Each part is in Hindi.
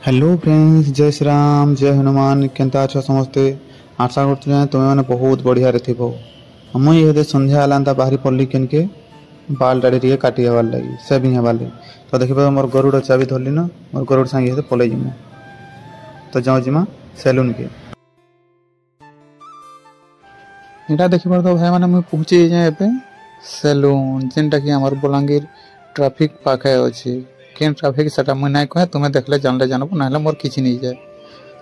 हेलो फ्रेंड्स, जय श्री राम, जय हनुमान। केनता अच्छा समस्ते। आशा करते तुम्हें मैंने बहुत बढ़िया थो। मुई ये संध्या आलांता बाहरी पड़ी के बाल दाढ़ी टे काटी हबार लगी सेविंग हबार लगी। तो देखिए मोर गरुड़ चाबी धरली न, मोर गरुड़ सांगे पलि जिमु। तो जाऊँ जिमा सेलून के यहाँ देखिए तो भाई मैंने मुझे पहुँची जाए सेलून जेनटा कि आम बलांगीर ट्राफिक पाखे अच्छी केन ट्राफिक सेटा मुझे ना कहे तुम्हें देखले जानले जानब ना मोर किसी नहीं जाए।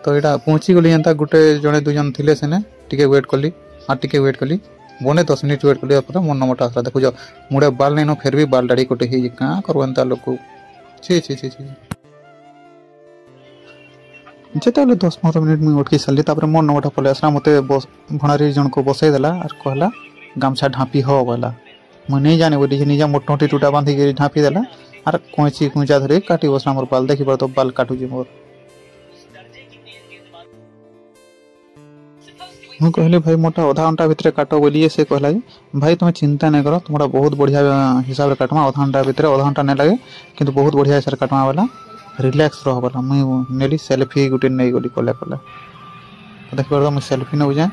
तो यहाँ पहुँची गली एंता गोटे जड़े दुजन थे सेने टिके वेट कली हाँ टिके वेट कली बने 10 मिनट वेट कली मोर नंबरटा आसला। देखो जो मुड़े बाल नहीं न फिर भी बाल दाढ़ी कटे ही क्या करूँ एंता लोग छि छि छि छि जिते 10-15 मिनट मुझे उठकी सारे मोर नंबरटा पलि आसला। मत भणारी जन को बसईदेला और कहला गामछा ढाँपी हो बोला। मुझे नहीं जाने बोली निजा मोटमोटी टूटा बांधिक ढाँपी देला और कैंची कुचा धरी काटी बसला मोर बाल। देखी तो बाल काटुची मोर। मुझे कहली भाई मोटा आधा घंटा भितर काट बोलिए से कहला भाई तुम्हें चिंता नहीं करो तुम्हारा बहुत बढ़िया हिसाब से काटमा आधा घंटा भितर आधा घंटा नहीं लगे किंतु बहुत बढ़िया हिसाब से काटमा वाला रिलैक्स रह वाला। मुझे नेली सेल्फी गोटे नहीं गली कले कले। तो देख पार मुझे सेल्फी नौ जाए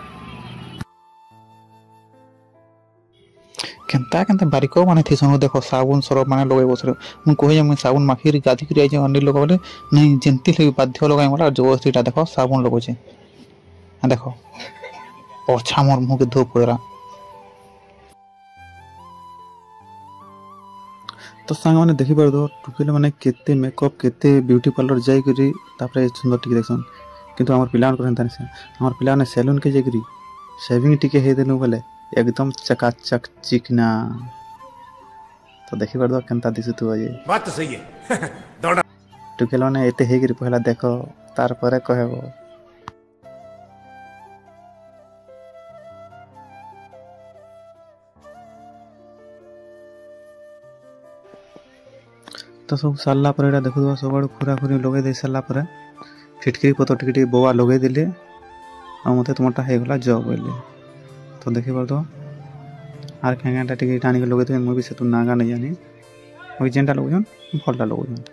केनता केनता बारिक माने थी सन। देखो साबुन सरफ माने लगे बस मुझे कहे मुझे साबुन माखी गाधिक आई अन्य लोग बोले नहीं जमती लगे बाध्य लगे बोला जबरदस्तीटा देखो साबुन लगुचे देखो अच्छा मोर मुँह के धूप पड़ा। तो सांग मैंने देखी पार टुकेल मैंने केते मेकअप केते ब्यूटी पार्लर जाकर सुंदर टिके देखन किंतु आम पिला आम पिला सेलून के जाकरी सेविंग टिके हे देनु बोले एकदम चकाचक चिकना। तो देखी पार केनता दिसुथु ये बात तो सही है। टुकेल मैंने एते हेकरी पहला देखो तार परे कहबो। तो सब सारा पर देखु सब खुरा खुरी लगे दे सारा फिटकरी पतर टिके बोआ लगे देले और मत तुमटा होगला जब बोले। तो देखी पार तो आर खेंगाटा टिके टाणी लगे थे मुझे से नागा नहीं जानी मुझे जेनटा लगुन भलटा लगुन।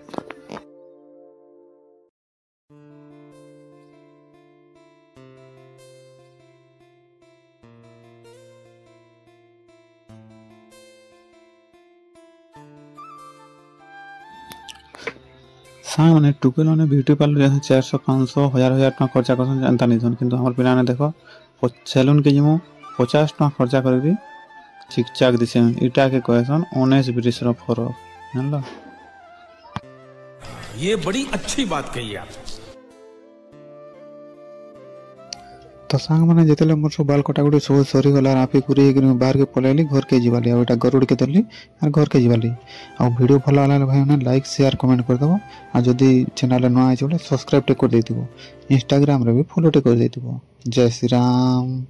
सांग मैंने टुकेल मैंने ब्यूटी पार्लर 400-500-1000 टका खर्चा कर जानता नहीं किंतु हमारे पिला ने देखो सेलून के जिमु 50 टका खर्चा कर चिक चाक दिसे इटा के कहसन 19-20 फरक जानल। ये बड़ी अच्छी बात कही आप। तो सांग मैंने जिते मोर सब बाल कटाकुटी सब सरीगला आपी पूरी बाहर के पलैली घर के जीवाली आटा गरुड़ के धरली और घर के जीवाली आ वीडियो भल लगा भाई मैंने लाइक शेयर कमेंट करदेव आ जदि चैनल नुआ है बोले सब्सक्राइब कर दे इंस्टाग्राम रे भी फॉलो कर दे। जय श्री राम।